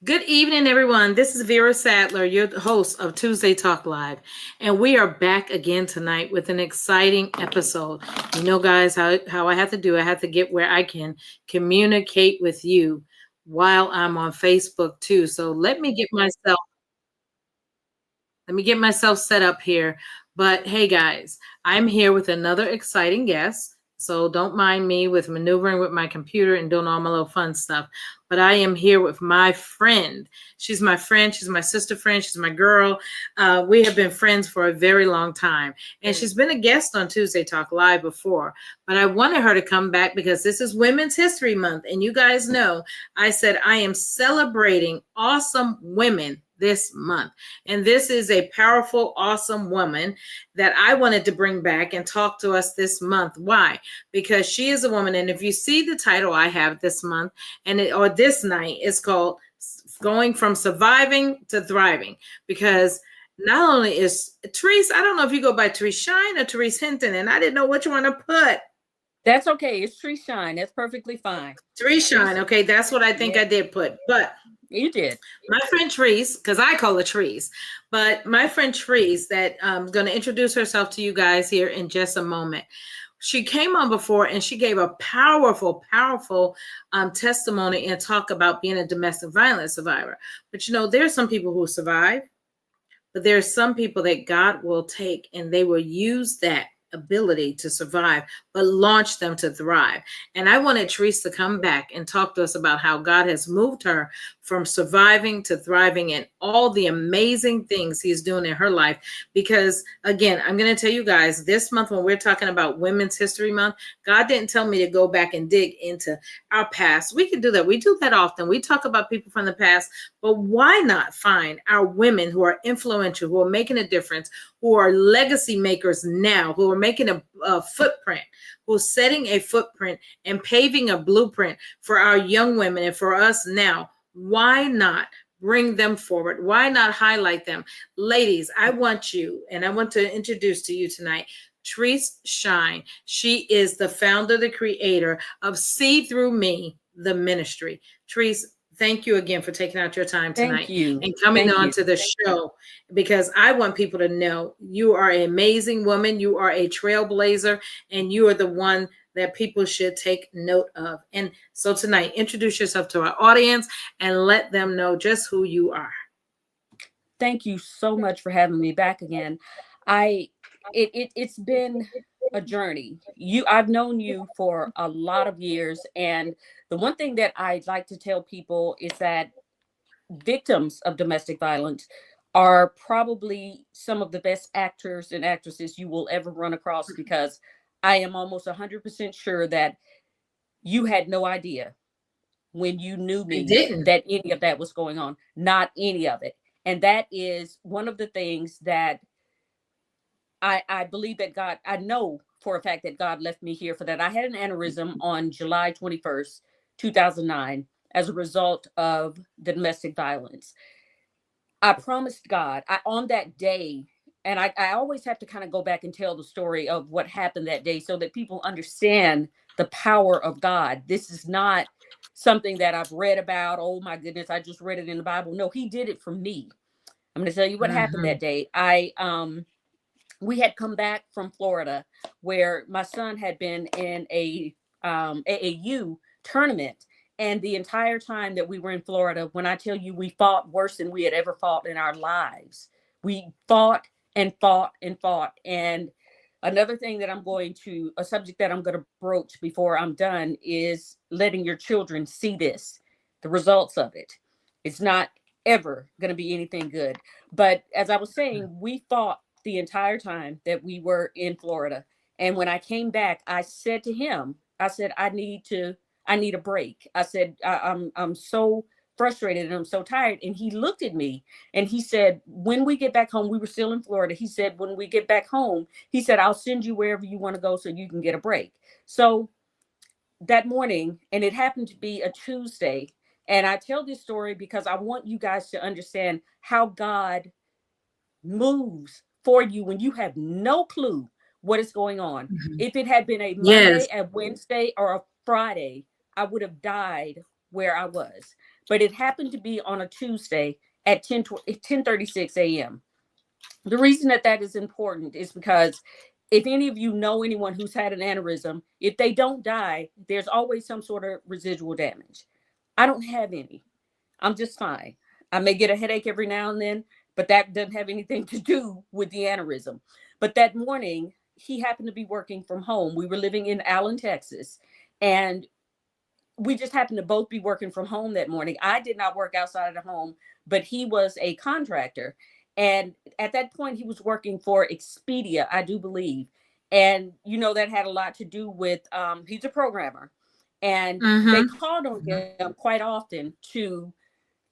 Good evening, everyone. This is Vera Sadler, your host of Tuesday Talk Live. And we are back again tonight with an exciting episode. You know, guys, how I have to do, I have to get where I can communicate with you while I'm on Facebook too. So let me get myself set up here. But hey, guys, I'm here with another exciting guest. So don't mind me with maneuvering with my computer and doing all my little fun stuff. But I am here with my friend. She's my friend. She's my sister friend. She's my girl. We have been friends for a very long time. And she's been a guest on Tuesday Talk Live before. But I wanted her to come back because this is Women's History Month. And you guys know I said I am celebrating awesome women this month. And this is a powerful, awesome woman that I wanted to bring back and talk to us this month. Why? Because she is a woman. And if you see the title I have this month or this night, it's called Going from Surviving to Thriving. Because not only is Trease, I don't know if you go by Trease Shine or Trease Hinton, and I didn't know what you want to put. That's okay. It's Trease Shine. That's perfectly fine. Trease Shine. Okay, that's what I think I did put. But you did. My friend Trease, because I call her Trease, but my friend Trease that I'm going to introduce herself to you guys here in just a moment. She came on before and she gave a powerful testimony and talk about being a domestic violence survivor. But you know, there's some people who survive, but there's some people that God will take and they will use that ability to survive, but launch them to thrive. And I wanted Trease to come back and talk to us about how God has moved her from surviving to thriving and all the amazing things he's doing in her life. Because again, I'm going to tell you guys this month when we're talking about Women's History Month, God didn't tell me to go back and dig into our past. We can do that. We do that often. We talk about people from the past, but why not find our women who are influential, who are making a difference, who are legacy makers now, who are making a footprint, who's setting a footprint and paving a blueprint for our young women and for us now. Why not bring them forward? Why not highlight them? Ladies, I want you, and I want to introduce to you tonight Trease Shine. She is the founder, the creator of See Through Me, the ministry. Trease, thank you again for taking out your time tonight and coming on to the show, because I want people to know you are an amazing woman. You are a trailblazer, and you are the one that people should take note of. And so tonight, introduce yourself to our audience and let them know just who you are. Thank you so much for having me back again. It's been a journey. I've known you for a lot of years, and the one thing that I'd like to tell people is that victims of domestic violence are probably some of the best actors and actresses you will ever run across, because I am almost 100% sure that you had no idea when you knew me that any of that was going on. Not any of it. And that is one of the things that I believe that God, I know for a fact that God left me here for that. I had an aneurysm on July 21st, 2009, as a result of the domestic violence. I promised God on that day, and I always have to kind of go back and tell the story of what happened that day so that people understand the power of God. This is not something that I've read about. Oh my goodness, I just read it in the Bible. No, he did it for me. I'm going to tell you what happened that day. We had come back from Florida, where my son had been in a AAU tournament. And the entire time that we were in Florida, when I tell you we fought worse than we had ever fought in our lives, we fought and fought and fought. And another thing that a subject that I'm going to broach before I'm done, is letting your children see this, the results of it. It's not ever going to be anything good. But as I was saying, we fought the entire time that we were in Florida. And when I came back, I said to him, I said, I need a break. I said, I'm so frustrated and I'm so tired. And he looked at me and he said, when we get back home, we were still in Florida. He said, when we get back home, he said, I'll send you wherever you want to go so you can get a break. So that morning, and it happened to be a Tuesday. And I tell this story because I want you guys to understand how God moves for you when you have no clue what is going on. If it had been a Monday, a Wednesday, or a Friday, I would have died where I was, but it happened to be on a Tuesday at 10:36 a.m. The reason that that is important is because if any of you know anyone who's had an aneurysm, if they don't die, there's always some sort of residual damage. I don't have any. I'm just fine. I may get a headache every now and then, but that doesn't have anything to do with the aneurysm. But that morning, he happened to be working from home. We were living in Allen, Texas, and we just happened to both be working from home that morning. I did not work outside of the home, but he was a contractor. And at that point, he was working for Expedia, I do believe. And, you know, that had a lot to do with, he's a programmer. And they Mm-hmm. called on him quite often to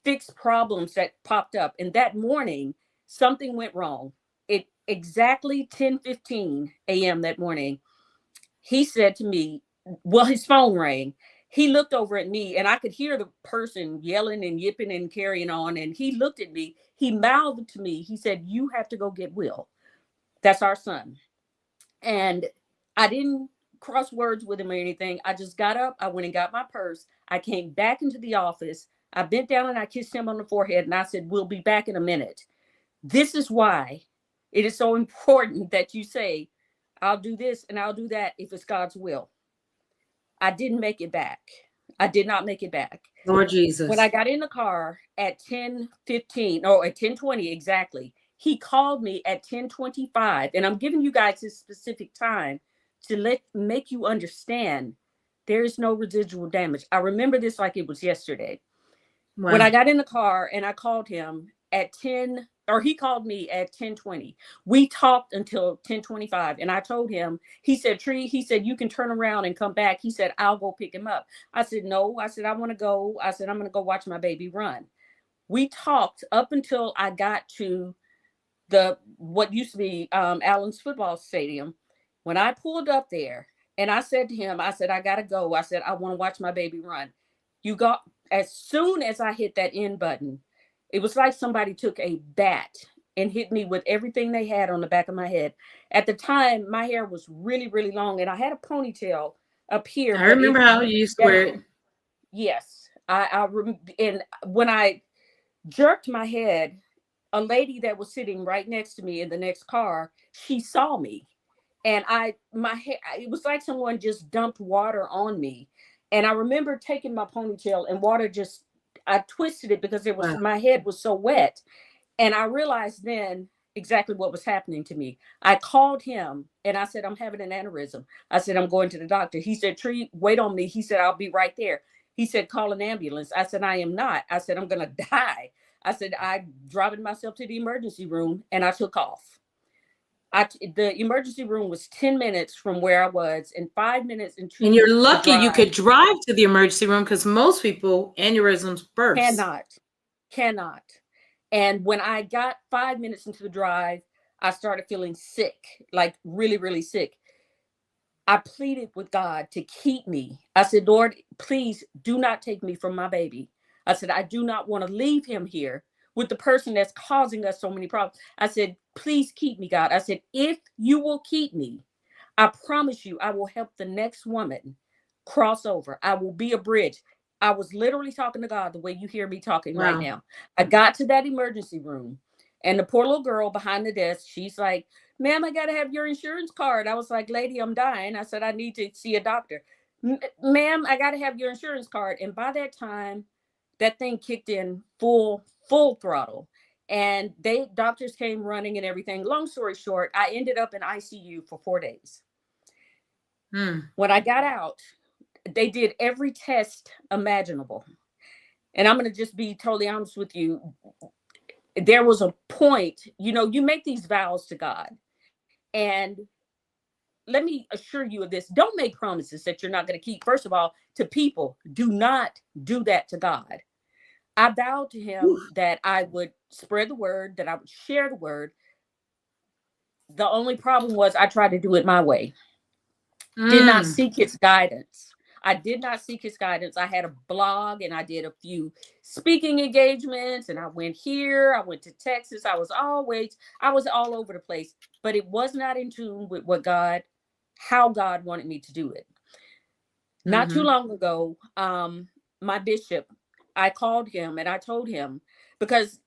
fix problems that popped up. And that morning, something went wrong. It exactly 10:15 a.m. that morning, he said to me, well, his phone rang. He looked over at me and I could hear the person yelling and yipping and carrying on. And he looked at me, he mouthed to me, he said, "You have to go get Will. That's our son." And I didn't cross words with him or anything. I just got up, I went and got my purse. I came back into the office. I bent down and I kissed him on the forehead and I said, "We'll be back in a minute." This is why it is so important that you say, "I'll do this and I'll do that if it's God's will." I didn't make it back. I did not make it back. Lord When I Jesus. got in the car at 10:15 or at 10:20 exactly, he called me at 10:25. And I'm giving you guys this specific time to make you understand there is no residual damage. I remember this like it was yesterday. When I Wow. got in the car and I called him at 10, or he called me at 10:20. We talked until 10:25 and I told him, he said, "Tree," he said, "you can turn around and come back." He said, "I'll go pick him up." I said, "No." I said, "I want to go." I said, "I'm going to go watch my baby run." We talked up until I got to the what used to be Allen's football stadium. When I pulled up there and I said to him, I said, "I gotta go." I said, "I want to watch my baby run." You got As soon as I hit that end button, it was like somebody took a bat and hit me with everything they had on the back of my head. At the time, my hair was really, really long and I had a ponytail up here, I but it remember how you used to wear it. down. Yes. And when I jerked my head, a lady that was sitting right next to me in the next car, she saw me. And my hair, it was like someone just dumped water on me. And I remember taking my ponytail and water just, I twisted it because Wow. my head was so wet. And I realized then exactly what was happening to me. I called him and I said, "I'm having an aneurysm." I said, "I'm going to the doctor." He said, "Tree, wait on me." He said, "I'll be right there." He said, "Call an ambulance." I said, "I am not." I said, "I'm going to die." I said, "I driving myself to the emergency room," and I took off. The emergency room was 10 minutes from where I was and 5 minutes And you're into the lucky you drive. could drive to the emergency room because most people aneurysms burst. Cannot, cannot. And when I got 5 minutes into the drive, I started feeling sick, like really, really sick. I pleaded with God to keep me. I said, "Lord, please do not take me from my baby." I said, "I do not want to leave him here with the person that's causing us so many problems." I said, "Please keep me, God." I said, "If you will keep me, I promise you, I will help the next woman cross over. I will be a bridge." I was literally talking to God the way you hear me talking right Wow. now. I got to that emergency room, and the poor little girl behind the desk, she's like, "Ma'am, I got to have your insurance card." I was like, "Lady, I'm dying." I said, "I need to see a doctor." "Ma'am, I got to have your insurance card." And by that time, that thing kicked in full throttle. And doctors came running and everything. Long story short, I ended up in ICU for 4 days. Hmm. When I got out, they did every test imaginable. And I'm going to just be totally honest with you. There was a point, you make these vows to God. And let me assure you of this: don't make promises that you're not going to keep. First of all, to people, do not do that to God. I vowed to him Oof. that I would spread the word, that I would share the word. The only problem was I tried to do it my way. Did not Mm. seek his guidance. I did not seek his guidance. I had a blog and I did a few speaking engagements and I went here, I went to Texas. I was all over the place, but it was not in tune with how God wanted me to do it. Not too Mm-hmm. long ago, my bishop, I called him and I told him, because,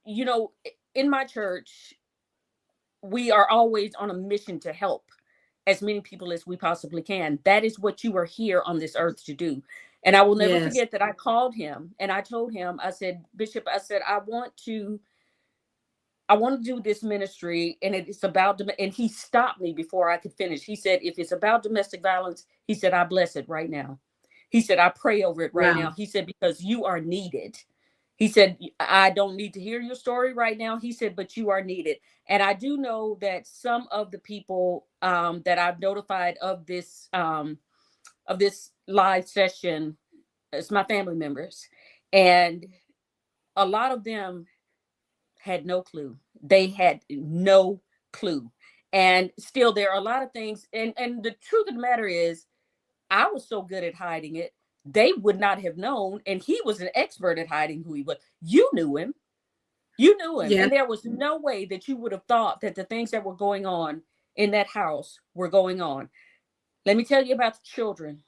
in my church, we are always on a mission to help as many people as we possibly can. That is what you are here on this earth to do. And I will never Yes. forget that I called him and I told him, I said, Bishop, I said, I want to do this ministry, and it's about, and he stopped me before I could finish. He said, if it's about domestic violence, he said, I bless it right now. He said, I pray over it right Wow. now. He said, because you are needed. He said, I don't need to hear your story right now. He said, but you are needed. And I do know that some of the people that I've notified of this live session, it's my family members. And a lot of them had no clue. They had no clue. And still there are a lot of things. And the truth of the matter is, I was so good at hiding it, they would not have known. And he was an expert at hiding who he was. You knew him. You knew him. Yeah. And there was no way that you would have thought that the things that were going on in that house were going on. Let me tell you about the children.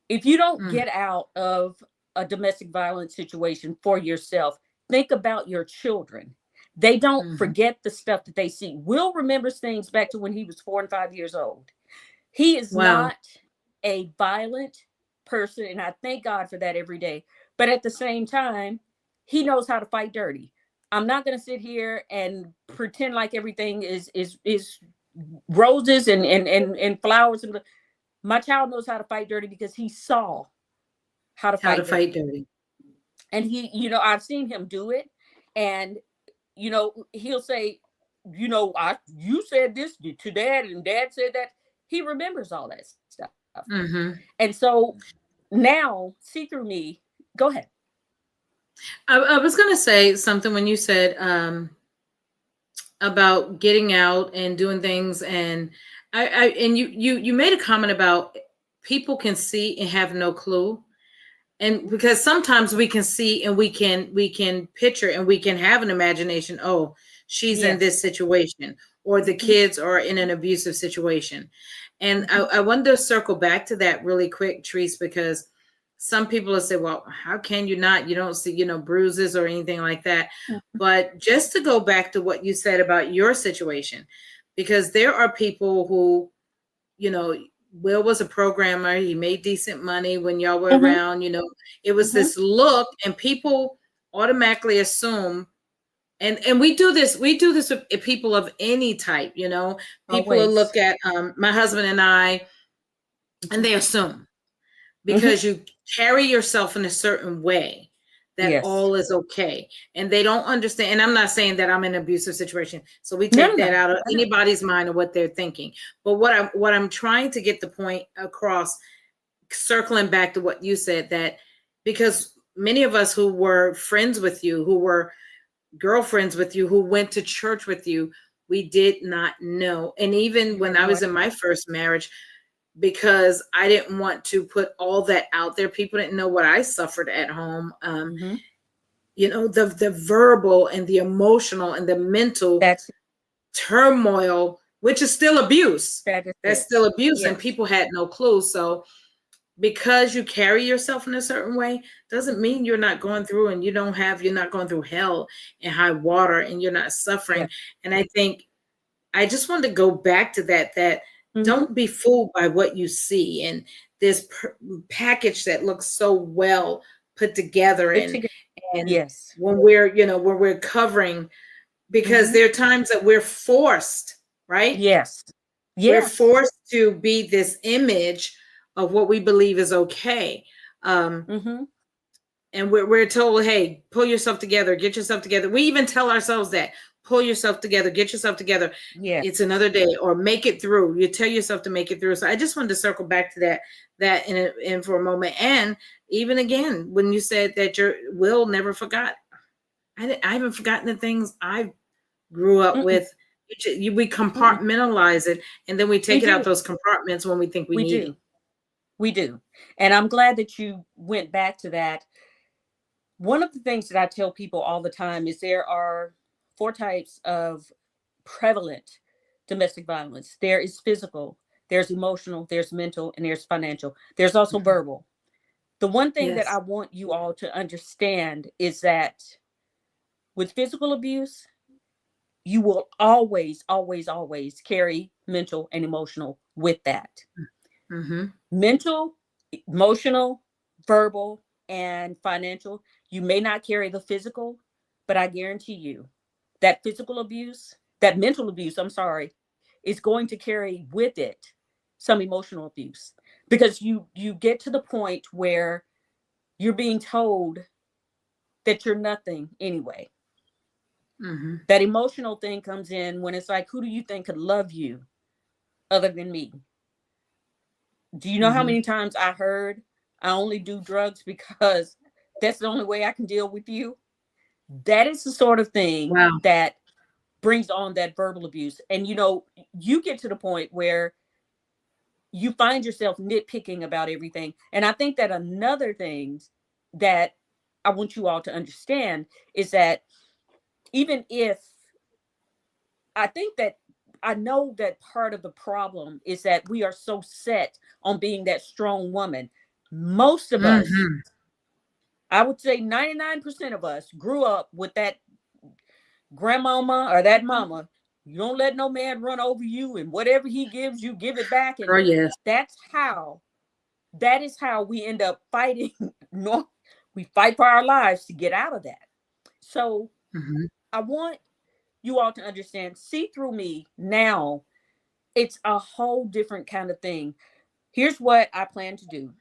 If you don't Mm. get out of a domestic violence situation for yourself, think about your children. They don't Mhm. forget the stuff that they see. Will remembers things back to when he was 4 and 5 years old. He is Wow. not a violent person, and I thank God for that every day. But at the same time, he knows how to fight dirty. I'm not going to sit here and pretend like everything is roses and flowers. And my child knows how to fight dirty because he saw how to How to fight fight dirty. dirty. And I've seen him do it. And, he'll say, you said this to dad and dad said that. He remembers all that stuff. Hmm. And so now, see through me, go ahead. I was going to say something when you said about getting out and doing things, and you made a comment about people can see and have no clue, and because sometimes we can see and we can picture and we can have an imagination. Oh, she's in Yes. this situation, or the Hmm. kids are in an abusive situation. And I, Hmm. I wanted to circle back to that really quick, Treese, because some people will say, well, how can you not? You don't see, bruises or anything like that. But just to go back to what you said about your situation, because there are people who, you know, Will was a programmer. He made decent money when y'all were Hmm. around. It was Hmm. this look, and people automatically assume. And we do this with people of any type. People will Always. look at my husband and I, and Hmm. they assume Hmm. because you carry yourself in a certain way that Yes. all is okay, and they don't understand. And I'm not saying that I'm in an abusive situation, so we No, take no, that no, out of no, no. anybody's mind or what they're thinking. But what I'm trying to get the point across, circling back to what you said, that because many of us who were friends with you, who were girlfriends with you, who went to church with you, we did not know. And even You when had I no was idea. in my first marriage, because I didn't want to put all that out there. People didn't know what I suffered at home. Hmm. The verbal and the emotional and the mental That's turmoil, which is still abuse. that is That's it. still abuse, and Yes. people had no clue. So because you carry yourself in a certain way doesn't Hmm. mean you're not going through, and you're not going through hell and high water, and you're not Yeah. suffering. And I think I just wanted to go back to that Hmm. don't be fooled by what you see and this package that looks so well put together. Put and together. and Yes. when we're covering, because Hmm. there are times that we're forced, right? Yes. We're Yes. forced to be this image of what we believe is okay. um Hmm. and we're told, hey, pull yourself together, get yourself together. We even tell ourselves that, pull yourself together, get yourself together, Yes. it's another day, or make it through. You tell yourself to make it through. So I just wanted to circle back to that in for a moment. And even again, when you said that your Will never forgot, I haven't forgotten the things I grew up Mm-mm. with. We Mm-mm. compartmentalize it, and then we We take it out do. those compartments when we think we We need it. do. We do. And I'm glad that you went back to that. One of the things that I tell people all the time is there are four types of prevalent domestic violence. There is physical, there's emotional, there's mental, and there's financial. There's also Mhm. verbal. The one thing that I Yes. want you all to understand is that with physical abuse, you will always, always, always carry mental and emotional with that. Mm-hmm. Mental, emotional, verbal, and financial. You may not carry the physical, but I guarantee you that physical abuse, that mental abuse, I'm sorry, is going to carry with it some emotional abuse, because you get to the point where you're being told that you're nothing anyway. Mm-hmm. That emotional thing comes in when it's like, who do you think could love you other than me? Do you know how Mm-hmm. many times I heard, I only do drugs because that's the only way I can deal with you? That is the sort of thing Wow. that brings on that verbal abuse. And you get to the point where you find yourself nitpicking about everything. And I think that another thing that I want you all to understand is that, even if I think that I know that part of the problem is that we are so set on being that strong woman. Most of us, Mm-hmm. I would say 99% of us, grew up with that grandmama or that mama. You don't let no man run over you, and whatever he gives you, give it back. And Girl, yes. that's how, that is how we end up fighting. No, we fight for our lives to get out of that. So Mm-hmm. I want you all to understand, see through me now. It's a whole different kind of thing. Here's what I plan to do.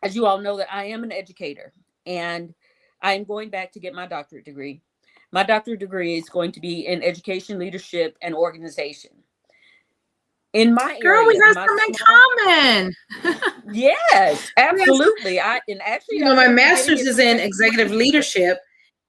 As you all know, that I am an educator, and I am going back to get my doctorate degree. My doctorate degree is going to be in education, leadership, and organization. In my Girl, we area, got my some small, in common. yes, Yes. absolutely. I and actually You know, I'm my going to be getting master's it is from in Texas executive Ranger. leadership.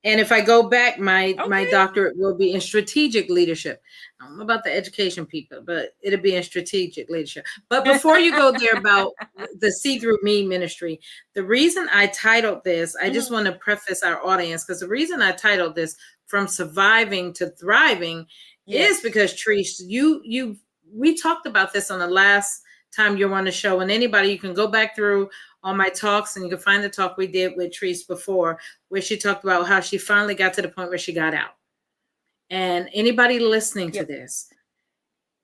And if I go back, my Okay. doctorate will be in strategic leadership. I don't know about the education people, but it'll be in strategic leadership. But before you go there about the See Through Me ministry, the reason I titled this, I just Mhm. want to preface our audience, because the reason I titled this From Surviving to Thriving is Yes. because Treese, we talked about this on the last time you were on the show. And anybody, you can go back through all my talks and you can find the talk we did with Treese before, where she talked about how she finally got to the point where she got out. And anybody listening to Yep. this,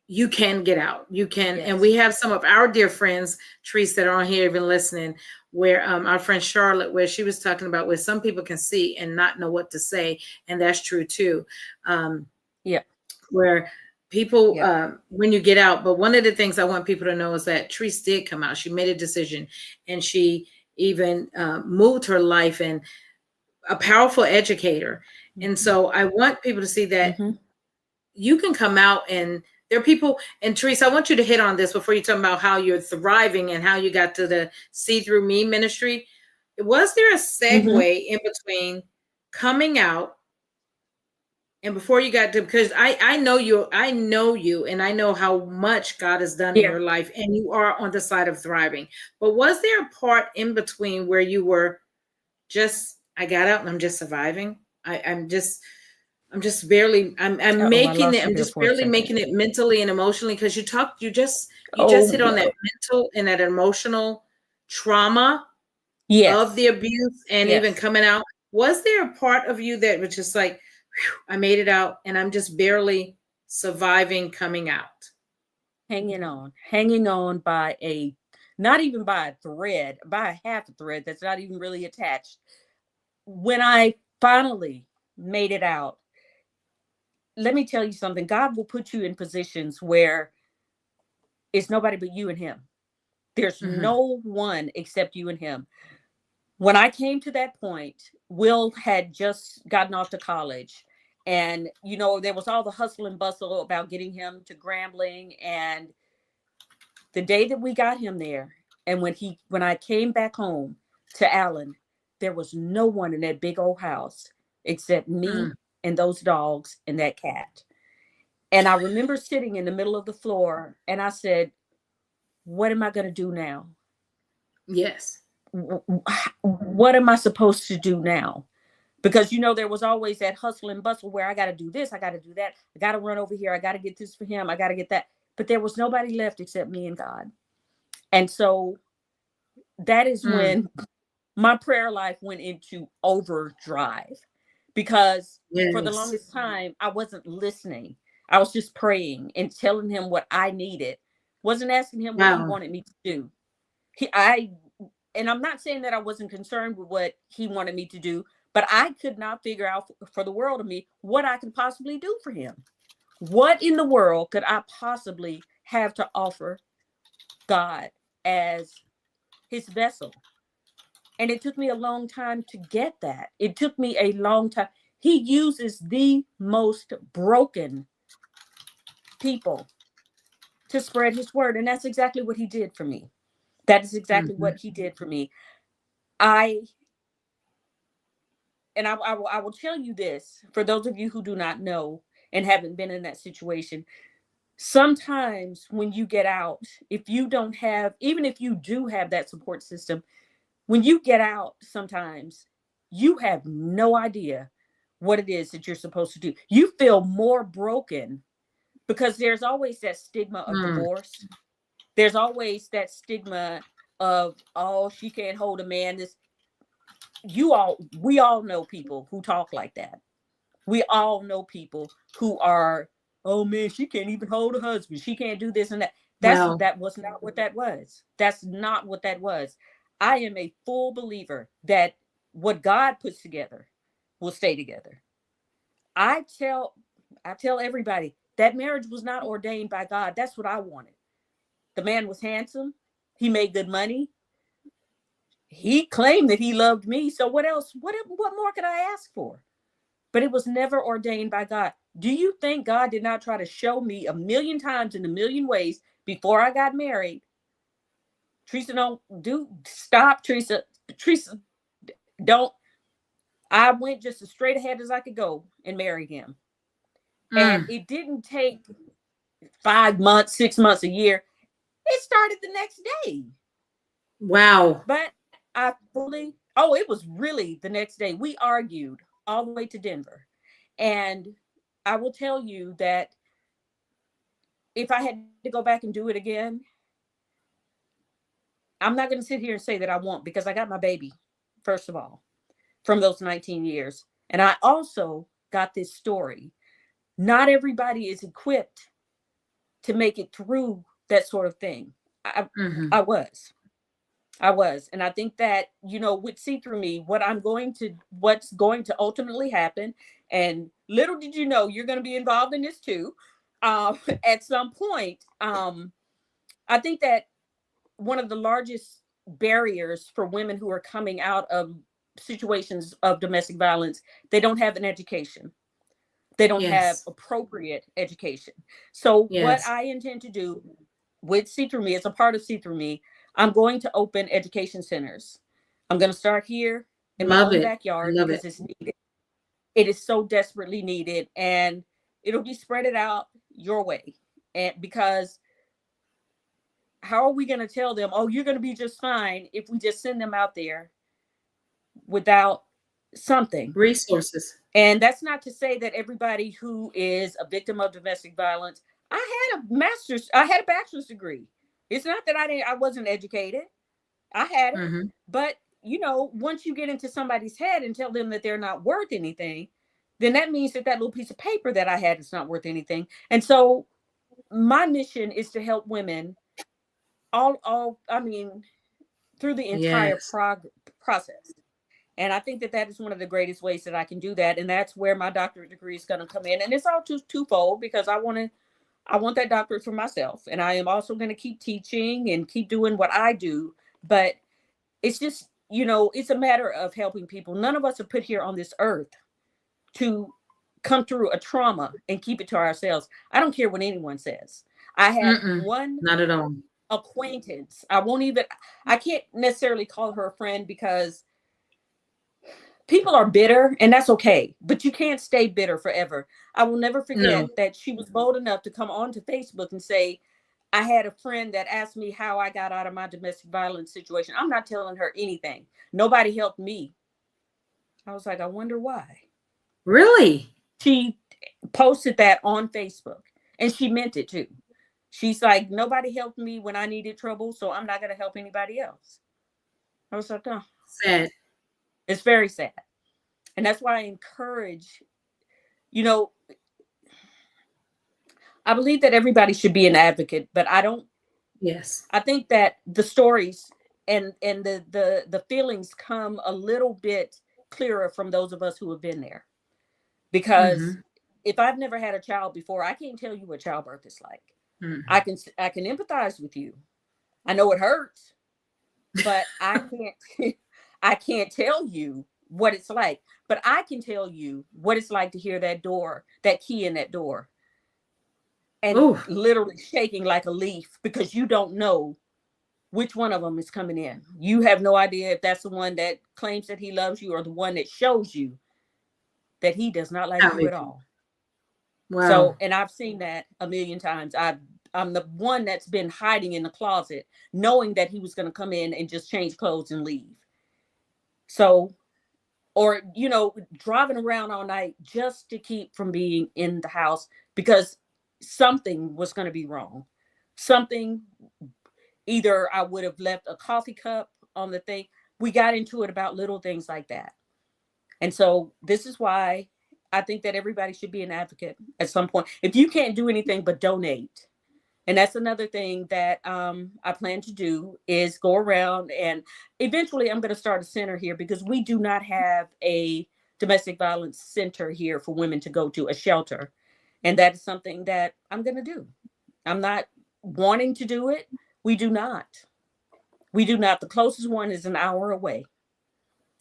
you can get out. You can, and we Yes. have some of our dear friends, Treese, that are on here even listening. Where our friend Charlotte, where she was talking about where some people can see and not know what to say, and that's true too. Um, Yep. where people, Yep. when you get out, but one of the things I want people to know is that Treese did come out. She made a decision, and she even moved her life, and a powerful educator. And so I want people to see that Mm-hmm. you can come out, and there are people. And Teresa, I want you to hit on this before you talk about how you're thriving and how you got to the See Through Me ministry. Was there a Mm-hmm. segue in between coming out and before you got to, because I know you, and I know how much God has done in Yeah. your life, and you are on the side of thriving. But was there a part in between where you were just, I got out and I'm just surviving? I'm just barely, I'm Oh, I making lost it, you I'm there just for a barely second. making it mentally and emotionally, because you just hit Oh, on that mental and that emotional trauma of yes. the abuse and even Yes. coming out. Was there a part of you that was just like, "Whew, I made it out and I'm just barely surviving coming out"? Hanging on by a, not even by a thread, by a half a thread that's not even really attached. When I finally made it out, let me tell you something. God will put you in positions where it's nobody but you and Him. There's Mm-hmm. no one except you and Him. When I came to that point, Will had just gotten off to college. And, there was all the hustle and bustle about getting him to Grambling. And the day that we got him there, and when I came back home to Allen, there was no one in that big old house except me Mm. and those dogs and that cat. And I remember sitting in the middle of the floor, and I said, what am I going to do now? Yes. What am I supposed to do now? Because there was always that hustle and bustle where I got to do this, I got to do that, I got to run over here, I got to get this for him, I got to get that. But there was nobody left except me and God. And so that is Mm. when my prayer life went into overdrive because for the Yes. longest time I wasn't listening. I was just praying and telling him what I needed. Wasn't asking him what he Wow. wanted me to do. I and I'm not saying that I wasn't concerned with what he wanted me to do, but I could not figure out for the world of me what I could possibly do for him. What in the world could I possibly have to offer God as his vessel? And it took me a long time to get that. It took me a long time. He uses the most broken people to spread his word. And that's exactly what he did for me. That is exactly Mhm. what he did for me. I I will tell you this for those of you who do not know and haven't been in that situation. Sometimes when you get out, if you don't have, even if you do have that support system, when you get out, sometimes you have no idea what it is that you're supposed to do. You feel more broken because there's always that stigma of Mm. divorce. There's always that stigma of, oh, she can't hold a man. We all know people who talk like that. We all know people who are, oh man, she can't even hold a husband. She can't do this and that. Well, That was not what that was. That's not what that was. I am a full believer that what God puts together will stay together. I tell I tell everybody that marriage was not ordained by God. That's what I wanted. The man was handsome. He made good money. He claimed that he loved me. So what else? What more could I ask for? But it was never ordained by God. Do you think God did not try to show me a million times in a million ways before I got married? Teresa, don't do stop, Teresa. Teresa, don't. I went just as straight ahead as I could go and married him. And mm. it didn't take 5 months, 6 months, a year. It started the next day. Wow. But I fully, oh, it was really the next day. We argued all the way to Denver. And I will tell you that if I had to go back and do it again, I'm not going to sit here and say that I won't because I got my baby, first of all, from those 19 years. And I also got this story. Not everybody is equipped to make it through that sort of thing. I, Hmm. I was. I was. And I think that, with See Through Me, what's going to ultimately happen, and little did you know, you're going to be involved in this too, at some point. I think that one of the largest barriers for women who are coming out of situations of domestic violence, they don't have an education. They don't have Yes. appropriate education. So what Yes. I intend to do with See Through Me, as a part of See Through Me, I'm going to open education centers. I'm going to start here in my Love own it. I backyard love because it. it's needed. It is so desperately needed, and it'll be spread it out your way. And because how are we going to tell them, oh, you're going to be just fine if we just send them out there without something? Resources. And that's not to say that everybody who is a victim of domestic violence. I had a bachelor's degree. It's not that I wasn't educated. I had it. Hmm. But, once you get into somebody's head and tell them that they're not worth anything, then that means that little piece of paper that I had is not worth anything. And so my mission is to help women I mean, through the entire Yes. process. And I think that is one of the greatest ways that I can do that. And that's where my doctorate degree is going to come in. And it's all twofold because I want that doctorate for myself. And I am also going to keep teaching and keep doing what I do. But it's just, it's a matter of helping people. None of us are put here on this earth to come through a trauma and keep it to ourselves. I don't care what anyone says. I had Mm-mm. one Not at all. acquaintance. I can't necessarily call her a friend because people are bitter and that's okay, but you can't stay bitter forever. I will never No. forget that she was bold enough to come onto Facebook and say, I had a friend that asked me how I got out of my domestic violence situation. I'm not telling her anything. Nobody helped me. I was like, I wonder why. Really? She posted that on Facebook and she meant it too. She's like, nobody helped me when I needed trouble, so I'm not going to help anybody else. I was like, oh. Sad. It's very sad. And that's why I encourage, you know, I believe that everybody should be an advocate, but Yes. I think that the stories and the feelings come a little bit clearer from those of us who have been there. Because Mm-hmm. if I've never had a child before, I can't tell you what childbirth is like. Mm-hmm. I can empathize with you. I know it hurts, but I can't I can't tell you what it's like. But I can tell you what it's like to hear that door, that key in that door, and Oh, literally shaking like a leaf because you don't know which one of them is coming in. You have no idea if that's the one that claims that he loves you or the one that shows you that he does not like that you at makes sense. all. Wow. So, and I've seen that a million times. I'm the one that's been hiding in the closet, knowing that he was going to come in and just change clothes and leave. So, or, driving around all night just to keep from being in the house because something was going to be wrong. Something, either I would have left a coffee cup on the thing. We got into it about little things like that. And so this is why I think that everybody should be an advocate at some point. If you can't do anything but donate, and that's another thing that I plan to do is go around, and eventually I'm going to start a center here because we do not have a domestic violence center here for women to go to, a shelter. And that is something that I'm going to do. I'm not wanting to do it. We do not. We do not. The closest one is an hour away.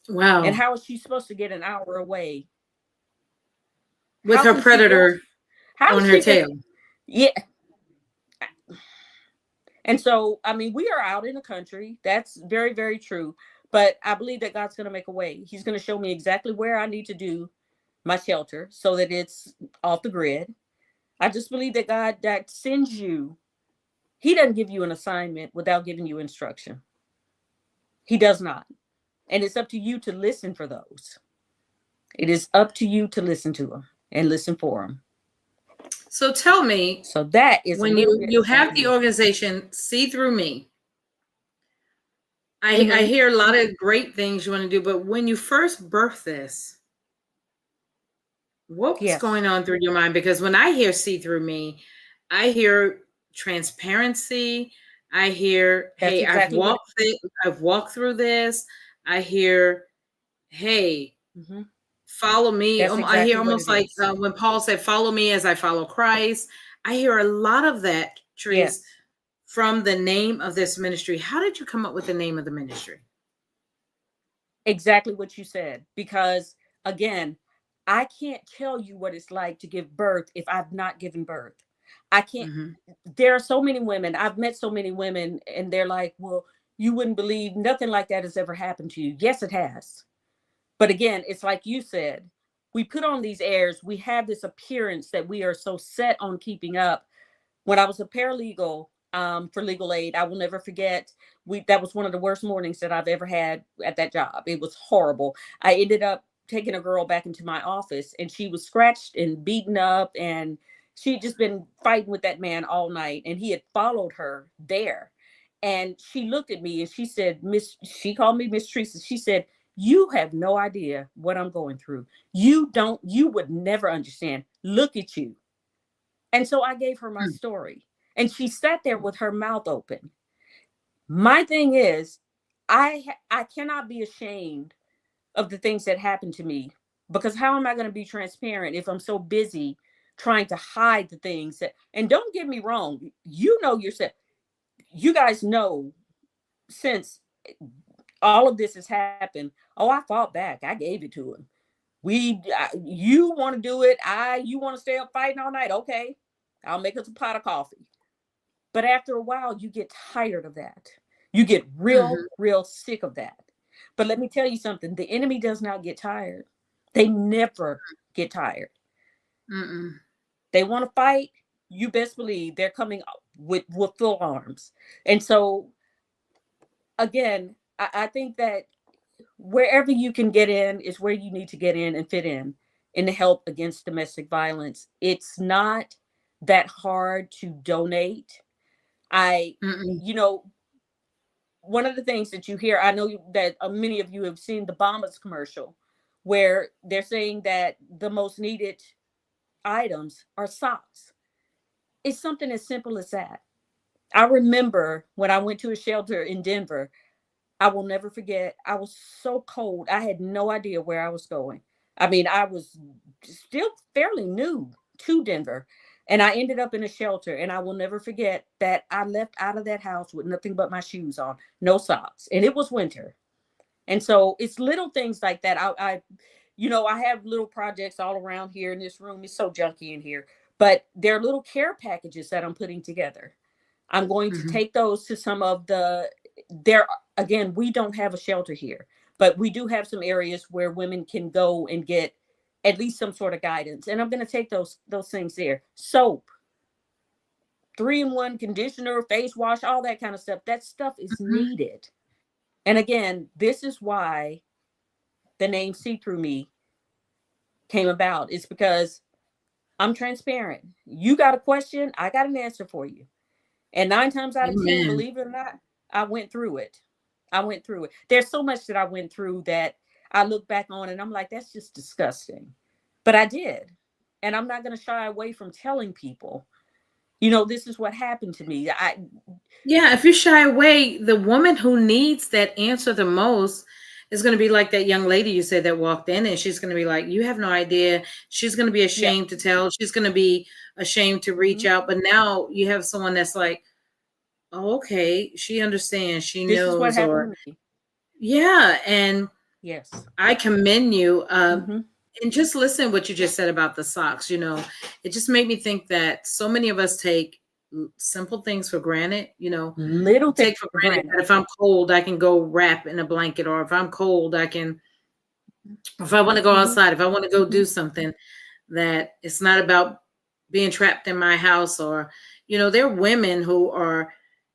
And Wow. how is she supposed to get an hour away? With How her can she go? predator How on is her she going? tail. Yeah. And so, I mean, we are out in the country. That's very, very true. But I believe that God's going to make a way. He's going to show me exactly where I need to do my shelter so that it's off the grid. I just believe that God that sends you, He doesn't give you an assignment without giving you instruction. He does not. And it's up to you to listen for those. It is up to you to listen to them and listen for them. So tell me, So that is a when little you bit have about the me. organization See Through Me, I Hmm. hear a lot of great things you want to do, but when you first birthed this, what was Yes, going on through your mind? Because when I hear See Through Me, I hear transparency. I hear, that's hey, exactly what it I've walked through this. I hear, hey, is. Hmm. follow me. That's I hear exactly what almost it like is. when Paul said, follow me as I follow Christ. I hear a lot of that, Trees, Yes. from the name of this ministry. How did you come up with the name of the ministry? Exactly what you said. Because again, I can't tell you what it's like to give birth if I've not given birth. I can't. Hmm. There are so many women. I've met so many women, and they're like, well, you wouldn't believe nothing like that has ever happened to you. Yes, it has. But again, it's like you said, we put on these airs, we have this appearance that we are so set on keeping up. When I was a paralegal for legal aid, I will never forget. That was one of the worst mornings that I've ever had at that job. It was horrible. I ended up taking a girl back into my office, and she was scratched and beaten up, and she'd just been fighting with that man all night, and he had followed her there. And she looked at me and she said, Miss, she called me Miss Teresa. She said, you have no idea what I'm going through. You would never understand. Look at you. And so I gave her my story. And she sat there with her mouth open. My thing is, I cannot be ashamed of the things that happened to me, because how am I going to be transparent if I'm so busy trying to hide the things that, and don't get me wrong, you know yourself, you guys know, since all of this has happened, oh, I fought back. I gave it to him. You want to do it, you want to stay up fighting all night, okay, I'll make us a pot of coffee. But after a while, you get tired of that. You get real, Hmm. real sick of that. But let me tell you something, the enemy does not get tired. They never get tired. Mm-mm. They want to fight. You best believe they're coming with full arms. And so, again, I think that wherever you can get in is where you need to get in and fit in the help against domestic violence. It's not that hard to donate. I, Mm-mm. you know, one of the things that you hear, I know that many of you have seen the Bombas commercial, where they're saying that the most needed items are socks. It's something as simple as that. I remember when I went to a shelter in Denver, I will never forget. I was so cold. I had no idea where I was going. I mean, I was still fairly new to Denver. And I ended up in a shelter. And I will never forget that I left out of that house with nothing but my shoes on, no socks. And it was winter. And so it's little things like that. I have little projects all around here in this room. It's so junky in here. But there are little care packages that I'm putting together. I'm going to Mhm. take those to some of there again, we don't have a shelter here, but we do have some areas where women can go and get at least some sort of guidance. And I'm going to take those things there. Soap, 3-in-1 conditioner, face wash, all that kind of stuff. That stuff is Mhm. needed. And again, this is why the name See Through Me came about. It's because I'm transparent. You got a question, I got an answer for you. And 9 times out of 10, Amen. believe it or not, I went through it. I went through it. There's so much that I went through that I look back on and I'm like, that's just disgusting. But I did. And I'm not going to shy away from telling people, this is what happened to me. Yeah, if you shy away, the woman who needs that answer the most is going to be like that young lady you said that walked in, and she's going to be like, "You have no idea." She's going to be Yeah. ashamed to tell. She's going to be ashamed to reach Mhm. out. But now you have someone that's like, "Oh, okay, she understands. She This is what knows." Or happened to me. yeah, and Yes. I commend you. Hmm. And just listen to what you just said about the socks. It just made me think that so many of us take simple things for granted. Little things Take for for granted granted. that if I'm cold, I can go wrap in a blanket, or if I'm cold, if I want to go Hmm. outside, if I want to go Hmm. do something, that it's not about being trapped in my house. Or, there are women who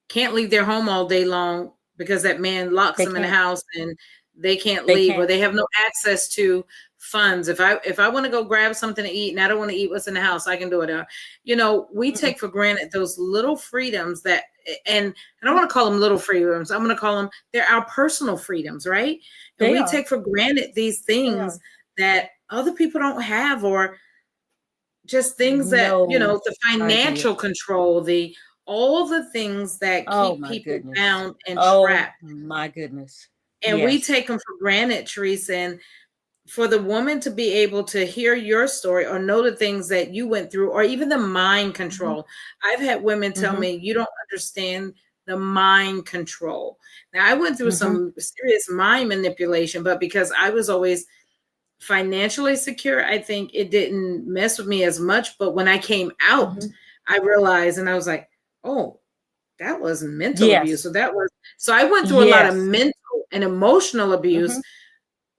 can't leave their home all day long because that man locks They them in the can't. house and they can't They leave, or can't. they have no access to funds. If I want to go grab something to eat and I don't want to eat what's in the house, I can do it. We Mm-mm. take for granted those little freedoms and I don't want to call them little freedoms. I'm going to call them, they're our personal freedoms, right? And They we are. take for granted these They things are. that other people don't have, or just things that, No the idea. financial control, the all the things that Oh keep my people goodness. bound and Oh trapped. my goodness. And we Yes. take them for granted, Teresa. And for the woman to be able to hear your story or know the things that you went through, or even the mind Hmm. control. I've had women tell Hmm. me, you don't understand the mind control. Now, I went through Hmm. some serious mind manipulation, but because I was always financially secure, I think it didn't mess with me as much. But when I came out, Hmm. I realized, and I was like, oh, that was mental abuse. Yes. So I went through a lot of Yes. mental and emotional abuse.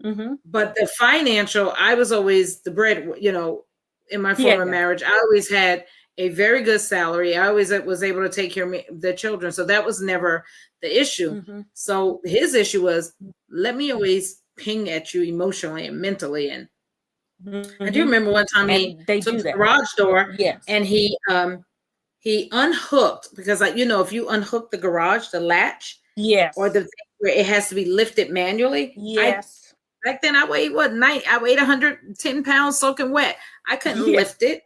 Hmm. Hmm. But the financial, I was always the bread, in my Yeah. former Yeah. marriage. I always had a very good salary. I always was able to take care of the children. So that was never the issue. Hmm. So his issue was, let me always ping at you emotionally and mentally. And I do Hmm. remember one time he And they took do the that. garage door Yes. and he unhooked, because, like, if you unhook the garage, the latch, or the Yes. thing where it has to be lifted manually. Yes. Back then I weighed what, I weighed 110 pounds soaking wet. I couldn't Yeah. lift it.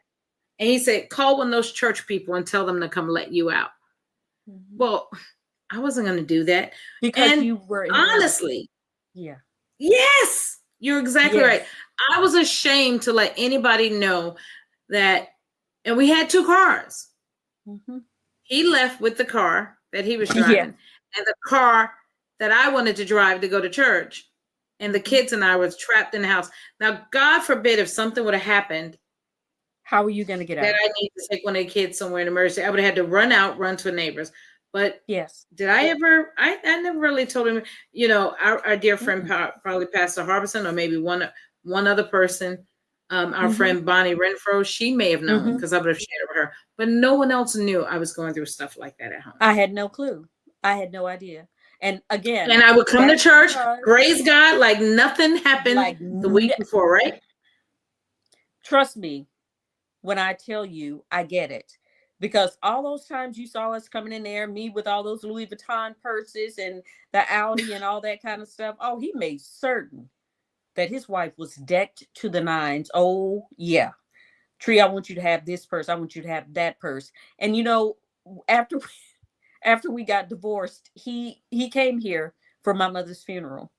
And he said, call one of those church people and tell them to come let you out. Hmm. Well, I wasn't going to do that. Because And you were in danger. honestly, Yeah. yes, you're exactly right. Yes. I was ashamed to let anybody know that. And we had 2 cars. Hmm. He left with the car that he was Yeah. driving and the car that I wanted to drive to go to church. And the Hmm. kids and I was trapped in the house. Now, God forbid if something would have happened How are you going to get that out? I need to take one of the kids somewhere in emergency, I would have had to run to a neighbor's. But Yes. did I ever? I never really told him. Our dear friend, Mm-mm. probably Pastor Harbison, or maybe one other person. Our Hmm. friend Bonnie Renfro, she may have known, Hmm. because I would have shared it with her. But no one else knew I was going through stuff like that at home. I had no clue. I had no idea. And And again, I would come to that's church, because, praise God, like nothing happened like, the week before, right? trust me when I tell you, I get it. because all those times you saw us coming in there, me with all those Louis Vuitton purses and the Audi and all that kind of stuff. Oh, he made certain that his wife was decked to the nines. Oh, yeah. Tree, I want you to have this purse. I want you to have that purse. And after after we got divorced, he came here for my mother's funeral.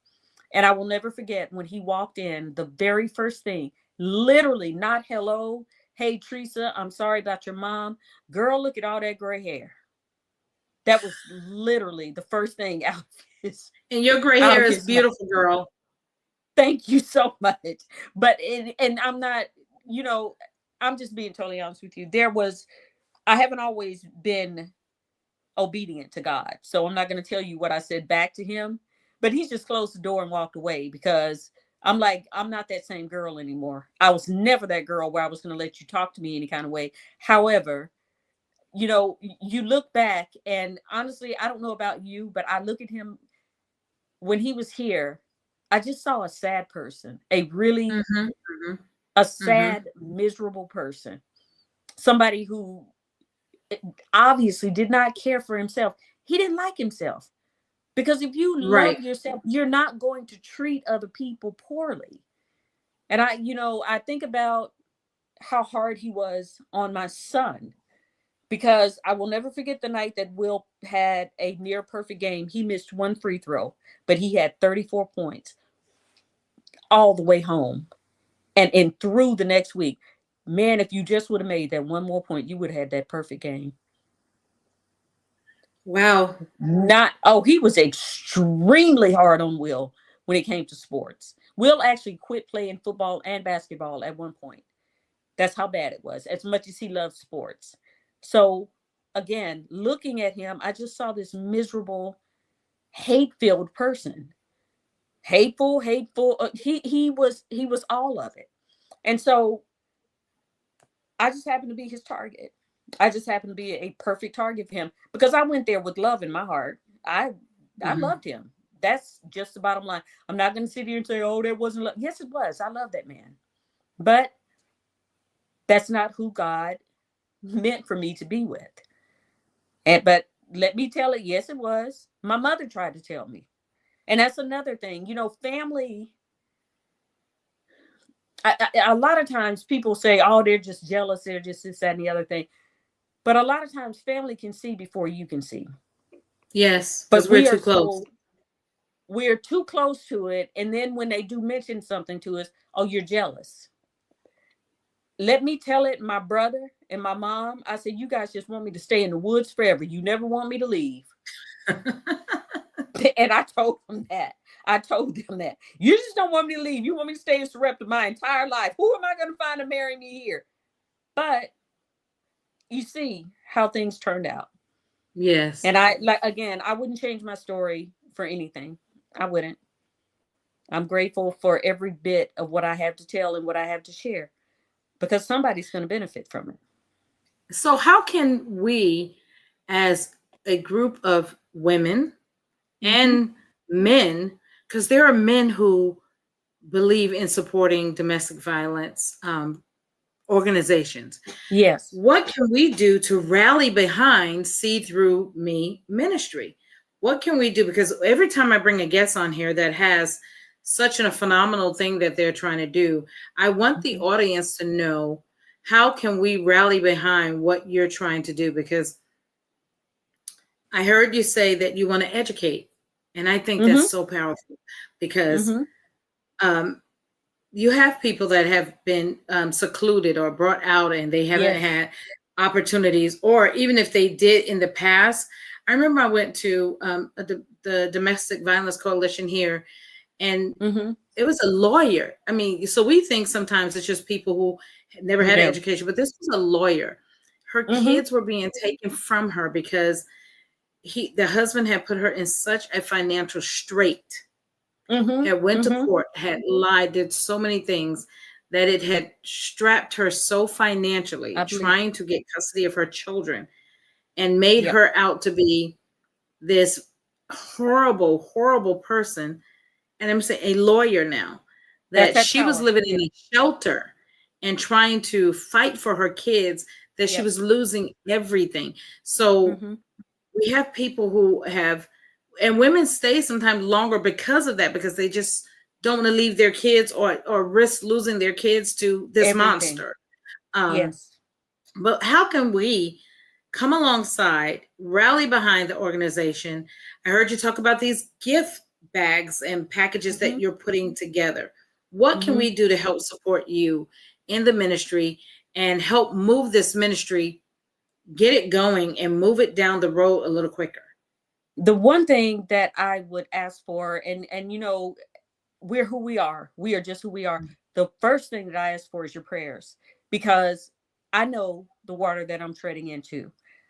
And I will never forget when he walked in, the very first thing, literally not hello, hey Teresa, I'm sorry about your mom. Girl, look at all that gray hair. That was literally the first thing out of his And your gray out hair of is his mouth. beautiful, girl. Thank you so much. But and I'm not, I'm just being totally honest with you. I haven't always been obedient to God. So I'm not going to tell you what I said back to him, but he's just closed the door and walked away because I'm like, I'm not that same girl anymore. I was never that girl where I was going to let you talk to me any kind of way. However, you look back and honestly, I don't know about you, but I look at him when he was here. I just saw a sad person, a really Mm-hmm, mm-hmm, a mm-hmm. sad, miserable person, somebody who obviously did not care for himself. He didn't like himself. Because if you Right. love yourself, you're not going to treat other people poorly. And I think about how hard he was on my son, because I will never forget the night that Will had a near perfect game. He missed one free throw, but he had 34 points all the way home. And through the next week, man, if you just would have made that one more point, you would have had that perfect game. Wow. He was extremely hard on Will when it came to sports. Will actually quit playing football and basketball at one point. That's how bad it was, as much as he loved sports. So again, looking at him, I just saw this miserable, hate-filled person. Hateful. He was all of it. And so I just happened to be his target. I just happened to be a perfect target for him because I went there with love in my heart. I Mm-hmm. loved him. That's just the bottom line. I'm not going to sit here and say, "Oh, that wasn't love." Yes, it was. I love that man, but that's not who God meant for me to be with. But let me tell it. Yes, it was. My mother tried to tell me, and that's another thing. Family. A lot of times people say, "Oh, they're just jealous. They're just this, that, and the other thing." But a lot of times family can see before you can see. Yes, because But we're too close. we're too close to it. And then when they do mention something to us, oh, you're jealous. Let me tell it, my brother and my mom. I said, you guys just want me to stay in the woods forever. You never want me to leave. And I told them that. I told them that. You just don't want me to leave. You want me to stay in Sarepta my entire life. Who am I going to find to marry me here? But you see how things turned out. Yes. And I wouldn't change my story for anything. I wouldn't. I'm grateful for every bit of what I have to tell and what I have to share because somebody's going to benefit from it. So, how can we, as a group of women Mm-hmm. and men, because there are men who believe in supporting domestic violence organizations, Yes. what can we do to rally behind See Through Me ministry? What can we do? Because every time I bring a guest on here that has such a phenomenal thing that they're trying to do, I want the Mm-hmm. audience to know, how can we rally behind what you're trying to do? Because I heard you say that you want to educate, and I think that's Mm-hmm. so powerful because Mm-hmm. um, you have people that have been secluded or brought out and they haven't Yes. had opportunities, or even if they did in the past. I remember I went to the Domestic Violence Coalition here, and Mm-hmm. it was a lawyer. I mean, so we think sometimes it's just people who never Who had an never? education, but this was a lawyer. Her Mm-hmm. kids were being taken from her because the husband had put her in such a financial strait, Mm-hmm. had went to Mm-hmm. court, had lied, did so many things that it had strapped her so financially, I believe. trying to get custody of her children, and made Yep. her out to be this horrible, horrible person. And I'm saying a lawyer now, That's that that she was power. living Yeah. in a shelter and trying to fight for her kids that she Yep. was losing everything. So Mm-hmm. we have people who have, and women stay sometimes longer because of that, because they just don't want to leave their kids or risk losing their kids to this Everything. monster. Um, Yes. but how can we come alongside, rally behind the organization? I heard you talk about these gift bags and packages that Mm-hmm. you're putting together. What can Mm-hmm. we do to help support you in the ministry and help move this ministry, get it going, and move it down the road a little quicker? The one thing that I would ask for, and we're who we are. We are just who we are. The first thing that I ask for is your prayers, because I know the water that I'm treading into.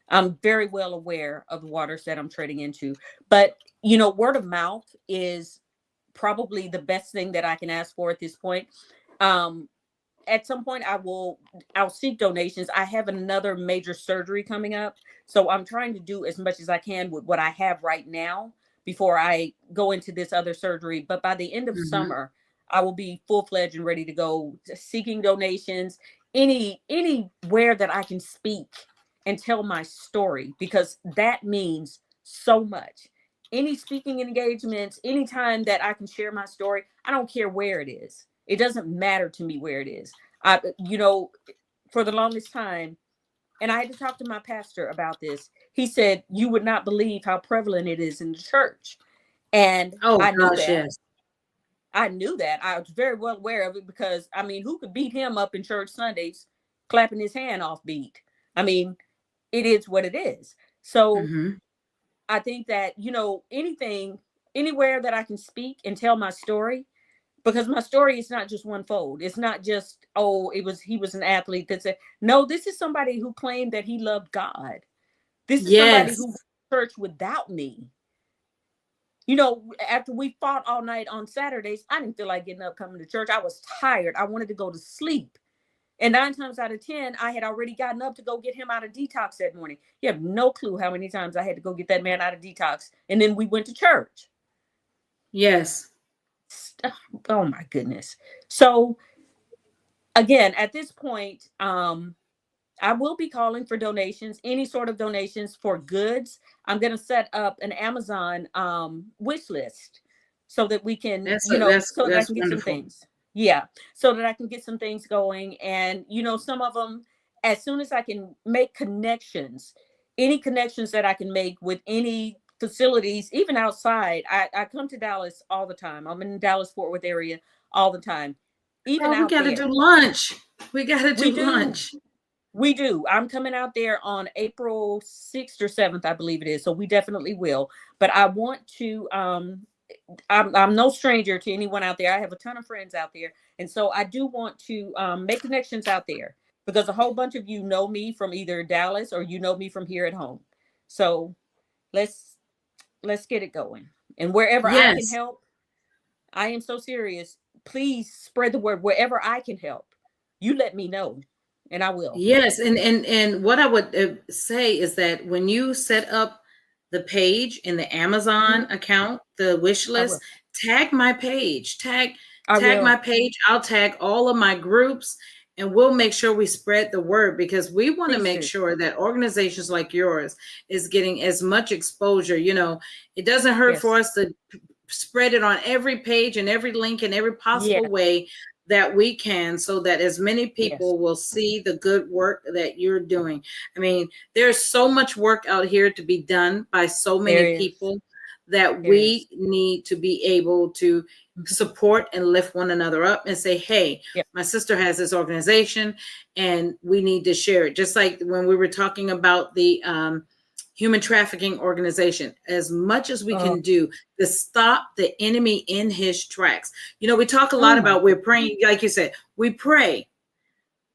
I'm very well aware of the waters that I'm treading into. But, word of mouth is probably the best thing that I can ask for at this point. Um, at some point I'll seek donations. I have another major surgery coming up, so I'm trying to do as much as I can with what I have right now before I go into this other surgery. But by the end of Mhm. summer, I will be full-fledged and ready to go, seeking donations anywhere that I can speak and tell my story, because that means so much. Any speaking engagements, anytime that I can share my story, I don't care where it is. It doesn't matter to me where it is. For the longest time, and I had to talk to my pastor about this. He said, "You would not believe how prevalent it is in the church." And Oh I knew gosh, that. yes. I knew that. I was very well aware of it, because I mean, who could beat him up in church Sundays, clapping his hand off beat? I mean, it is what it is. So Mhm. I think that, anything, anywhere that I can speak and tell my story, because my story is not just one fold. It's not just, oh, he was an athlete that said, no, this is somebody who claimed that he loved God. This is somebody who went Yes. to church without me. After we fought all night on Saturdays, I didn't feel like getting up coming to church. I was tired. I wanted to go to sleep. And 9 times out of 10, I had already gotten up to go get him out of detox that morning. You have no clue how many times I had to go get that man out of detox. And then we went to church. Yes. Oh my goodness. So again, at this point, I will be calling for donations, any sort of donations for goods. I'm going to set up an Amazon wish list so that we can, That's that's so that I that's can get some wonderful. things. Yeah. So that I can get some things going. And, some of them, as soon as I can make connections, any connections that I can make with any facilities, even outside. I come to Dallas all the time. I'm in the Dallas Fort Worth area all the time. Even Oh, we out got to do there, lunch. We got to we do do. lunch. We do. I'm coming out there on April 6th or 7th, I believe it is. So we definitely will. But I want to I'm no stranger to anyone out there. I have a ton of friends out there. And so I do want to make connections out there, because a whole bunch of you know me from either Dallas or you know me from here at home. So let's let's get it going. And wherever I can Yes. help, I am so serious. Please spread the word wherever I can help. You let me know, and I will. Yes, and what I would say is that when you set up the page in the Amazon Mhm. account, the wish I list, will. tag my page, I tag my will. page. I'll tag all of my groups, and we'll make sure we spread the word, because we want to Please make do. sure that organizations like yours is getting as much exposure. It doesn't hurt for Yes. us to spread it on every page and every link in every possible Yes. way that we can, so that as many Yes. people will see the good work that you're doing. I mean, there's so much work out here to be done by so There many is. people that There is. we need to be able to Mhm. support and lift one another up and say, hey, Yep. my sister has this organization and we need to share it. Just like when we were talking about the human trafficking organization, as much as we Oh, can do to stop the enemy in his tracks. We talk a oh lot my about, we're goodness. praying, like you said, we pray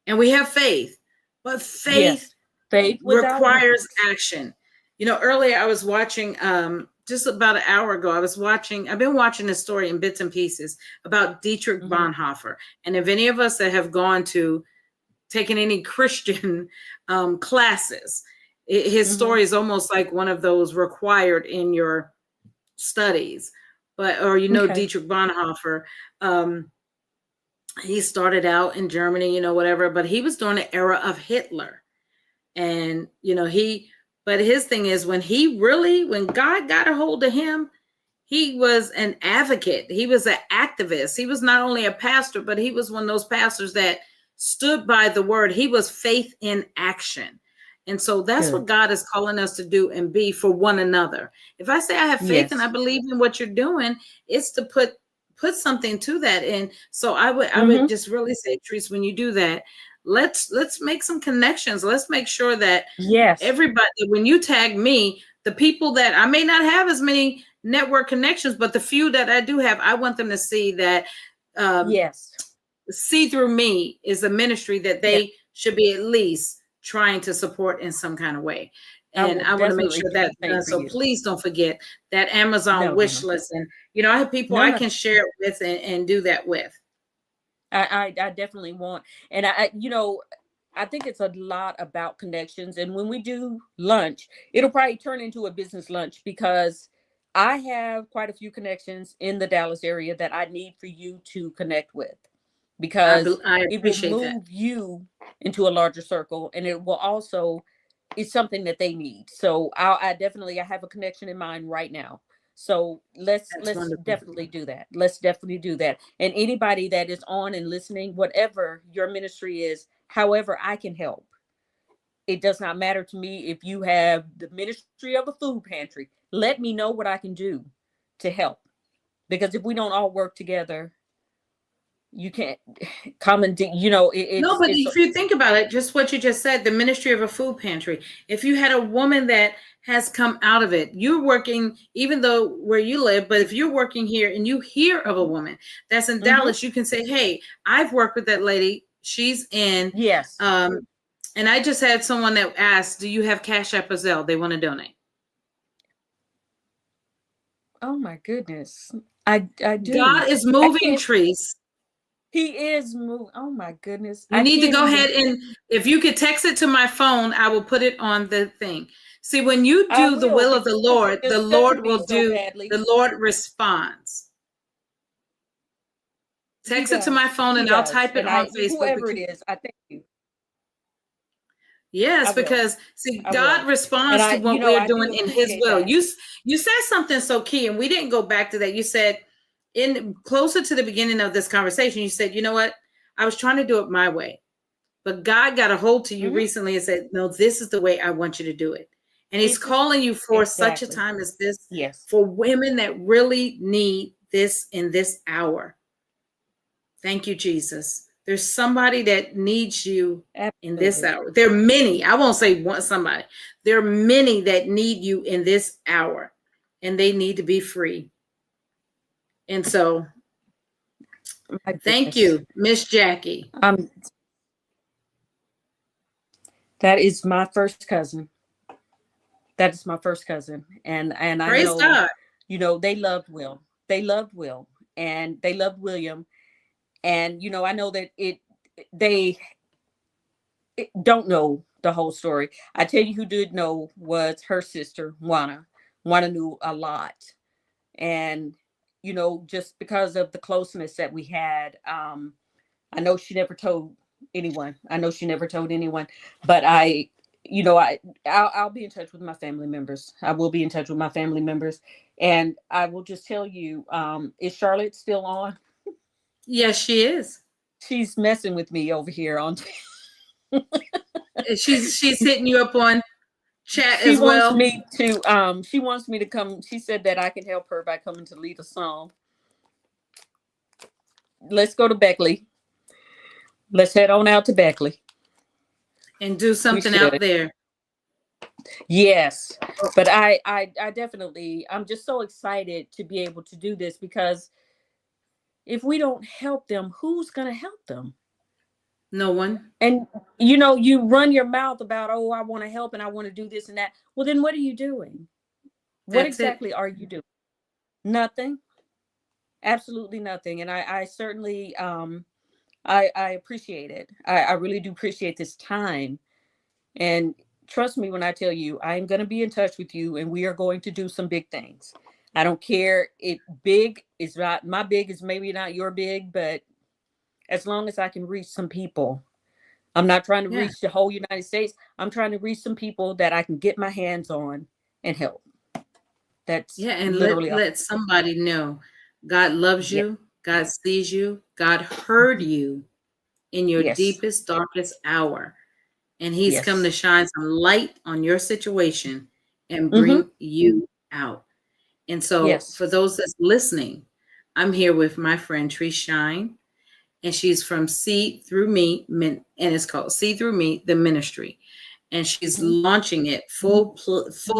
and we have faith, but faith Yes. Faith without requires works. action. Earlier I was watching, just about an hour ago, I've been watching this story in bits and pieces about Dietrich Hmm. Bonhoeffer. And if any of us that have gone to taken any Christian classes, his Hmm. story is almost like one of those required in your studies. Or Okay. Dietrich Bonhoeffer, um, he started out in Germany, whatever, but he was during the era of Hitler. And but his thing is, when God got a hold of him, he was an advocate. He was an activist. He was not only a pastor, but he was one of those pastors that stood by the word. He was faith in action. And so that's Good. what God is calling us to do and be for one another. If I say I have faith and I Yes. believe in what you're doing, it's to put something to that. And so I would Mm-hmm. just really say, Treese, when you do that, let's make some connections. Let's make sure that Yes. everybody, when you tag me, the people that I may not have as many network connections, but the few that I do have, I want them to see that Yes. see through me is a ministry that Yes. they should be at least trying to support in some kind of way. I And will I want to make definitely sure do that's the same done. for So you. please don't forget that Amazon No, no, wish no. list. And, I have people No, I no. can share it with and do that with. I definitely want, and I think it's a lot about connections. And when we do lunch, it'll probably turn into a business lunch because I have quite a few connections in the Dallas area that I need for you to connect with, because I it will appreciate that. move you into a larger circle, and it will also, it's something that they need. So I have a connection in mind right now. So That's let's wonderful. definitely do that. Let's definitely do that. And anybody that is on and listening, whatever your ministry is, however I can help, it does not matter to me if you have the ministry of a food pantry. Let me know what I can do to help. Because if we don't all work together, you can't come and No, but it's if you think about it, just what you just said, the ministry of a food pantry, if you had a woman that has come out of it, you're working, even though where you live, but if you're working here and you hear of a woman that's in mm-hmm. Dallas, you can say, hey, I've worked with that lady. She's in, Yes. and I just had someone that asked, do you have Cash App or Zelle? They want to donate. Oh my goodness. I do. God is I moving, can't. Trees. He is moving. Oh my goodness. You I need to can't go even. ahead and if you could text it to my phone, I will put it on the thing. See, when you I do the will, will of because it the disgusted Lord me will so do, badly. the Lord responds. He Text it to my does. phone He and I'll does. type it And on I, Facebook. whoever it is, I thank you. I Yes, will. because see, I God will. And responds to what we're I do doing in His appreciate will. that. You said something so key, and we didn't go back to that. You said in closer to the beginning of this conversation, you said, you know what? I was trying to do it my way. But God got a hold to you Hmm. recently and said, no, this is the way I want you to do it. And He's This is calling you for such a exactly. time as this, Yes. for women that really need this in this hour. Thank you, Jesus. There's somebody that needs you in this Absolutely. hour. There are many. I won't say one somebody. There are many that need you in this hour, and they need to be free. And so, My thank goodness. you, Miss Jackie. That is my first cousin. That is my first cousin. And I Praise know, God. they loved Will. They loved Will, and they loved William. And I know that they don't know the whole story. I tell you, who did know was her sister, Juana. Juana knew a lot. And just because of the closeness that we had, I know she never told anyone. But I'll be in touch with my family members. I will be in touch with my family members. And I will just tell you, is Charlotte still on? Yes, she is. She's messing with me over here on. She's hitting you up on chat She as wants well. me to come. She said that I can help her by coming to lead a song. Let's go to Beckley. Let's head on out to Beckley. And do We something out should. there. Yes. But I definitely, I'm just so excited to be able to do this, because if we don't help them, who's going to help them? No one. And you run your mouth about, oh, I want to help and I want to do this and that. Well, then what are you doing? What That's it. exactly are you doing? Nothing. Absolutely nothing. And I certainly I appreciate it. I really do appreciate this time. And trust me when I tell you, I'm going to be in touch with you, and we are going to do some big things. I don't care if big is not, my big is maybe not your big, but as long as I can reach some people, I'm not trying to Yeah. reach the whole United States. I'm trying to reach some people that I can get my hands on and help. That's Yeah, and literally all. let somebody know God loves Yeah. you, God sees you, God heard Mhm. you in your Yes. deepest, darkest hour. And he's come to Yes. shine some light on your situation and Hmm. bring you out. And so Yes. for those that's listening, I'm here with my friend Trease Shine, and she's from See Through Me, and it's called See Through Me, the ministry. And she's Hmm. launching it full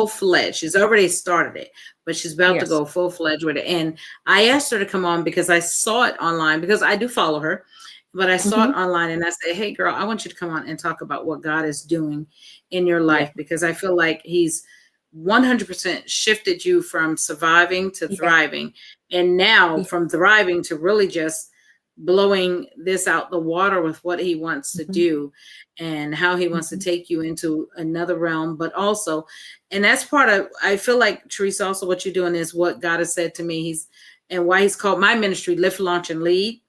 fledged. She's already started it, but she's about to Yes. go full fledged with it. And I asked her to come on because I saw it online, because I do follow her, but I saw it Hmm. online, and I said, "Hey, girl, I want you to come on and talk about what God is doing in your Yeah. life, because I feel like He's 100% shifted you from surviving to Yeah. thriving, and now Yeah. from thriving to really just blowing this out the water with what he wants to Hmm. do and how he wants to Hmm. take you into another realm. But also, and that's part of, I feel like, Teresa, also what you're doing is what God has said to me. He's, and why he's called my ministry Lift, Launch, and Lead,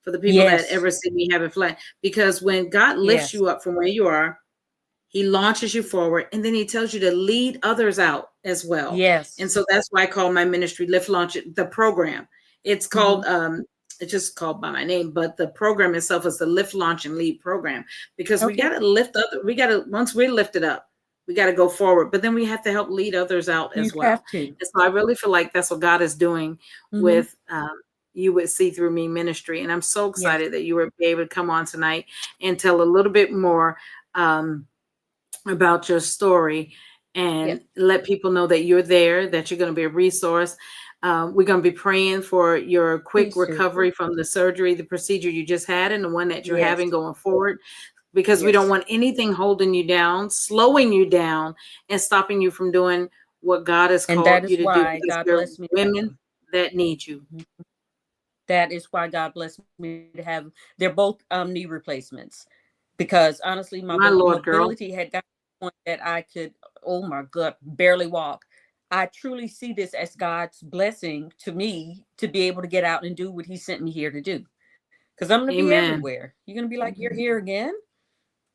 for the people that Yes. ever see me have a flat. Because when God lifts Yes. you up from where you are, he launches you forward, and then he tells you to lead others out as well. And Yes. so that's why I call my ministry Lift, Launch, the program. It's Hmm. called it's just called by my name, but the program itself is the Lift, Launch, and Lead program, because we got Okay. to lift up. We got to, once we're lifted up, we got to go forward, but then we have to help lead others out You as well. have to. And so I really feel like that's what God is doing Hmm. with you with See Through Me ministry. And I'm so Yes. excited that you were able to come on tonight and tell a little bit more about your story, Yes. and let people know that you're there, that you're going to be a resource. We're going to be praying for your quick Please do. recovery from the surgery, the procedure you just had, and the one that you're Yes. having going forward, because we don't Yes. want anything holding you down, slowing you down, and stopping you from doing what God has And that called you is to do, why because God there are blessed me to have women them. that need you. Mhm. That is why God blessed me to have. They're both knee replacements, because honestly, my My Lord, girl. mobility had gotten to the point that I could, oh my God, barely walk. I truly see this as God's blessing to me to be able to get out and do what He sent me here to do. Because I'm going to be Amen. everywhere. You're going to be like, you're here again?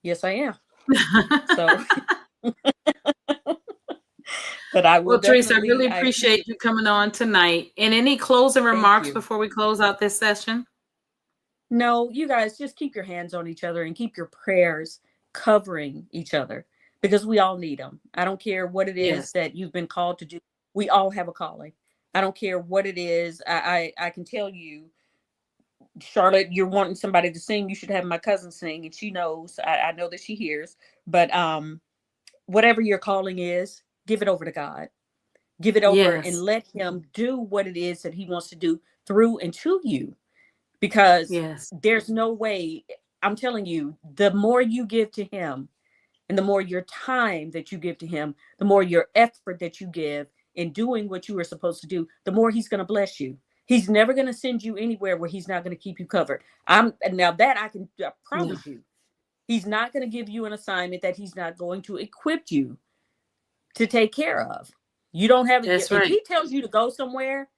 Yes, I am. So, but I will Well, Teresa, I really definitely, I appreciate appreciate. you coming on tonight. And any closing Thank remarks you. before we close out this session? No, you guys just keep your hands on each other and keep your prayers covering each other, because we all need them. I don't care what it is Yes. that you've been called to do. We all have a calling. I don't care what it is. I can tell you, Charlotte, you're wanting somebody to sing. You should have my cousin sing, and she knows. I know that she hears. But whatever your calling is, give it over to God. Give it over and Yes. let Him do what it is that He wants to do through and to you, because Yes. there's no way. I'm telling you, the more you give to Him, and the more your time that you give to Him, the more your effort that you give in doing what you are supposed to do, the more He's going to bless you. He's never going to send you anywhere where He's not going to keep you covered. I'm now that I can Yeah. promise you. He's not going to give you an assignment that He's not going to equip you to take care of. You don't have, That's if right. He tells you to go somewhere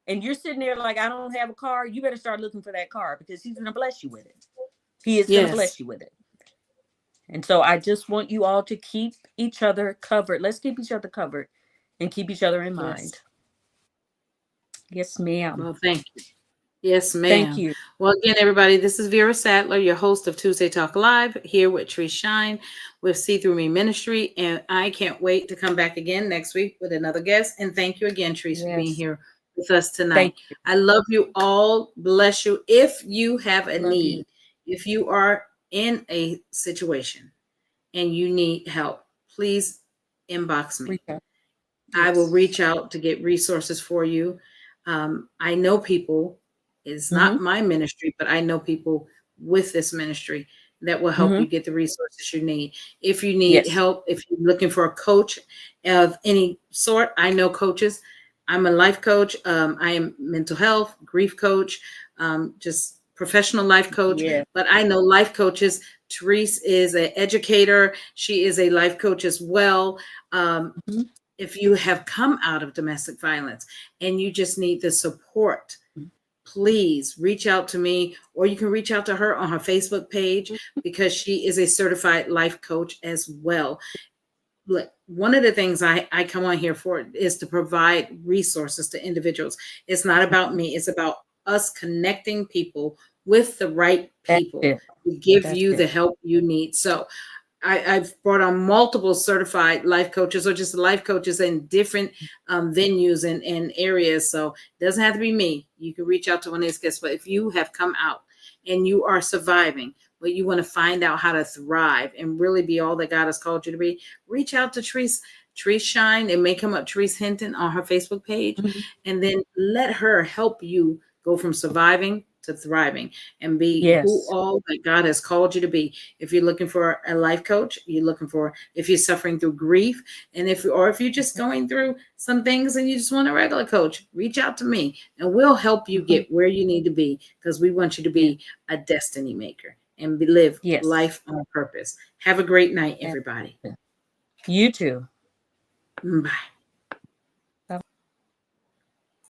and you're sitting there like, I don't have a car, you better start looking for that car, because He's going to bless you with it. He is going to Yes. bless you with it. And so I just want you all to keep each other covered. Let's keep each other covered and keep each other in Yes. mind. Yes, ma'am. Well, thank you. Yes, Thank ma'am. you. Well, again, everybody, this is Vera Sadler, your host of Tuesday Talk Live, here with Tree Shine with See Through Me Ministry. And I can't wait to come back again next week with another guest. And thank you again, Trees, for being Yes. here with us tonight. Thank you. I love you all. Bless you. If you have a Love you. need, if you are in a situation and you need help, please inbox me. Reach out. I will Yes. reach out to get resources for you. I know people, it's Mm-hmm. not my ministry, but I know people with this ministry that will help Mm-hmm. you get the resources you need. If you need Yes. help, if you're looking for a coach of any sort, I know coaches. I'm a life coach. I am mental health, grief coach, just professional life coach. Yeah. But I know life coaches. Therese is an educator. She is a life coach as well. Mm-hmm. If you have come out of domestic violence and you just need the support, please reach out to me, or you can reach out to her on her Facebook page, because she is a certified life coach as well. Look, one of the things I come on here for is to provide resources to individuals. It's not about me, it's about us connecting people with the right That's people it. to give That's you the it. help you need. So I've brought on multiple certified life coaches, or just life coaches in different venues and areas. So it doesn't have to be me. You can reach out to one of these guests. But if you have come out and you are surviving, but you want to find out how to thrive and really be all that God has called you to be, reach out to Trease Shine. It may come up Trease Hinton on her Facebook page, Mhm. and then let her help you go from surviving to thriving and be who Yes. all that God has called you to be. If you're looking for a life coach, you're looking for, if you're suffering through grief, and if you're just going through some things and you just want a regular coach, reach out to me and we'll help you Mhm. get where you need to be, because we want you to Yeah. be a destiny maker and live Yes. life on purpose. Have a great night, That's everybody. it. You too. Bye.